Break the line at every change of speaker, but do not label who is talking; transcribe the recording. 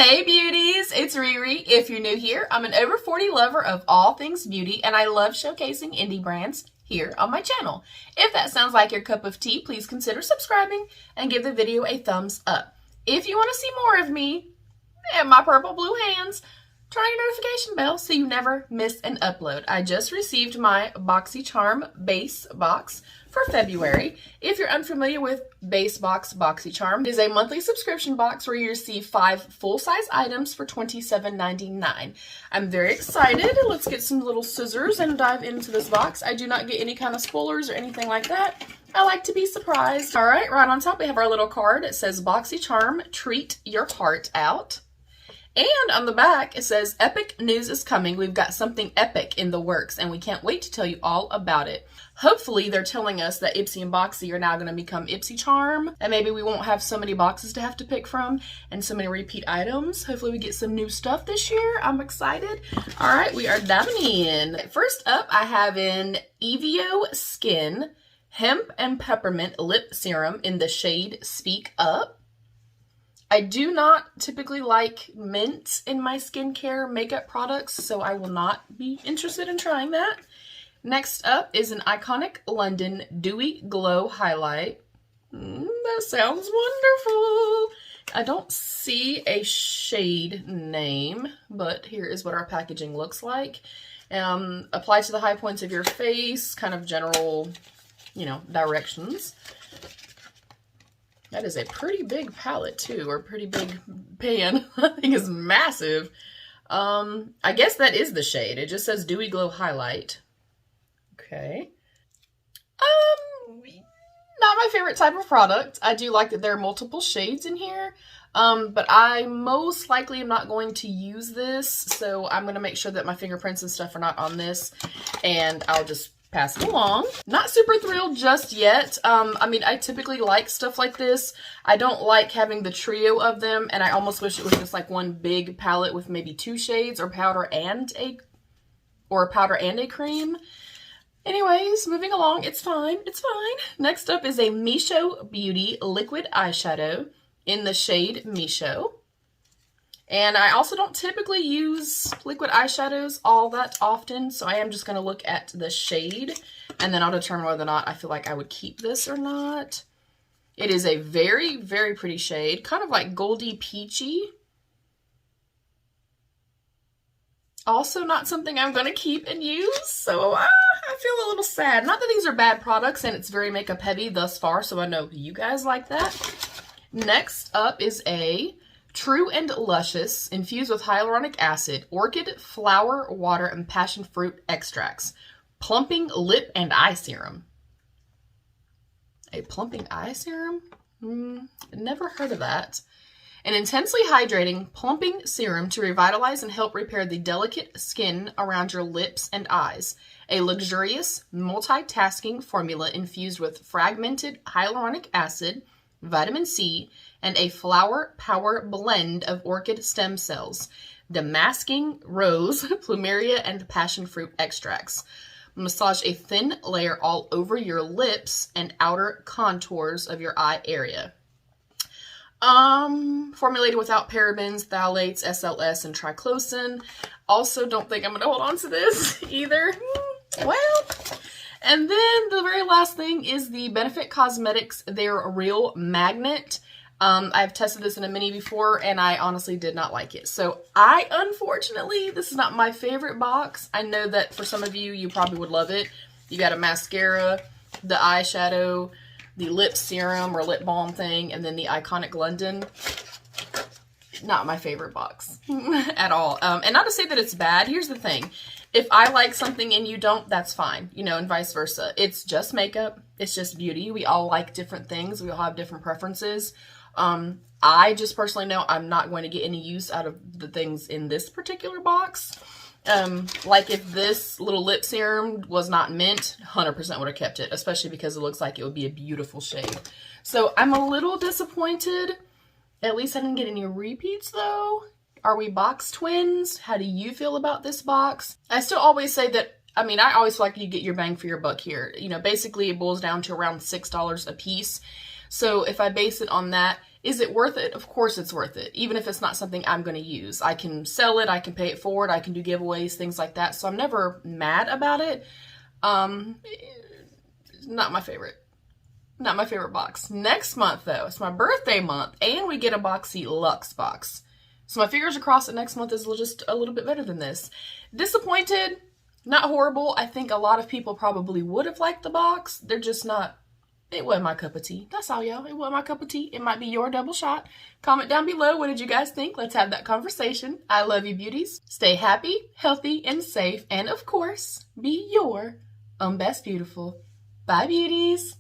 Hey beauties, it's Riri. If you're new here, I'm an over 40 lover of all things beauty and I love showcasing indie brands here on my channel. If that sounds like your cup of tea, please consider subscribing and give the video a thumbs up. If you want to see more of me and my purple blue hands, turn on your notification bell so you never miss an upload. I just received my Boxycharm base box for February. If you're unfamiliar with Base Box Boxycharm, it is a monthly subscription box where you receive 5 full-size items for $27.99. I'm very excited. Let's get some little scissors and dive into this box. I do not get any kind of spoilers or anything like that. I like to be surprised. All right, right on top we have our little card. It says Boxycharm, treat your heart out. And on the back, it says, epic news is coming. We've got something epic in the works, and we can't wait to tell you all about it. Hopefully, they're telling us that IPSY and Boxy are now going to become IPSYcharm, and maybe we won't have so many boxes to have to pick from and so many repeat items. Hopefully, we get some new stuff this year. I'm excited. All right, we are diving in. First up, I have an EVO Skin Hemp and Peppermint Lip Serum in the shade Speak Up. I do not typically like mint in my skincare makeup products, so I will not be interested in trying that. Next up is an Iconic London Dewy Glow Highlight. That sounds wonderful. I don't see a shade name, but here is what our packaging looks like. Apply to the high points of your face, kind of general, directions. That is a pretty big palette too, or pretty big pan. I think it's massive. I guess that is the shade. It just says Dewy Glow Highlight. Okay. Not my favorite type of product. I do like that there are multiple shades in here. But I most likely am not going to use this. So I'm going to make sure that my fingerprints and stuff are not on this. And I'll just pass it along. Not super thrilled just yet. I mean, I typically like stuff like this. I don't like having the trio of them, and I almost wish it was just like one big palette with maybe 2 shades or powder and a cream. Anyways, moving along. It's fine. It's fine. Next up is a Misho Beauty liquid eyeshadow in the shade Misho. And I also don't typically use liquid eyeshadows all that often, so I am just going to look at the shade, and then I'll determine whether or not I feel like I would keep this or not. It is a very, very pretty shade, kind of like goldy peachy. Also not something I'm going to keep and use, so I feel a little sad. Not that these are bad products, and it's very makeup heavy thus far, so I know you guys like that. Next up is a True and Luscious, infused with hyaluronic acid, orchid, flower, water, and passion fruit extracts. Plumping lip and eye serum. A plumping eye serum? Never heard of that. An intensely hydrating, plumping serum to revitalize and help repair the delicate skin around your lips and eyes. A luxurious, multitasking formula infused with fragmented hyaluronic acid, vitamin C, and a flower power blend of orchid stem cells, damasking rose, plumeria, and passion fruit extracts. Massage a thin layer all over your lips and outer contours of your eye area. Formulated without parabens, phthalates, SLS, and triclosan. Also, don't think I'm going to hold on to this either. Well, and then the very last thing is the Benefit Cosmetics Their Real Magnet. I've tested this in a mini before, and I honestly did not like it. So unfortunately, this is not my favorite box. I know that for some of you, you probably would love it. You got a mascara, the eyeshadow, the lip serum or lip balm thing, and then the Iconic London. Not my favorite box at all. And not to say that it's bad. Here's the thing. If I like something and you don't, that's fine, and vice versa. It's just makeup. It's just beauty. We all like different things. We all have different preferences. I just personally know I'm not going to get any use out of the things in this particular box. Like if this little lip serum was not mint, 100% would have kept it, especially because it looks like it would be a beautiful shade. So I'm a little disappointed. At least I didn't get any repeats though. Are we box twins? How do you feel about this box? I still always say that, I always feel like you get your bang for your buck here. Basically it boils down to around $6 a piece. So if I base it on that, Is it worth it? Of course it's worth it, even if it's not something I'm going to use. I can sell it, I can pay it forward, I can do giveaways, things like that. So I'm never mad about it. Not my favorite. Not my favorite box. Next month, though, it's my birthday month, and we get a Boxy Luxe box. So my fingers are crossed that next month is just a little bit better than this. Disappointed, not horrible. I think a lot of people probably would have liked the box. They're just not, it wasn't my cup of tea. That's all, y'all. It wasn't my cup of tea. It might be your double shot. Comment down below. What did you guys think? Let's have that conversation. I love you, beauties. Stay happy, healthy, and safe. And of course, be your best beautiful. Bye, beauties.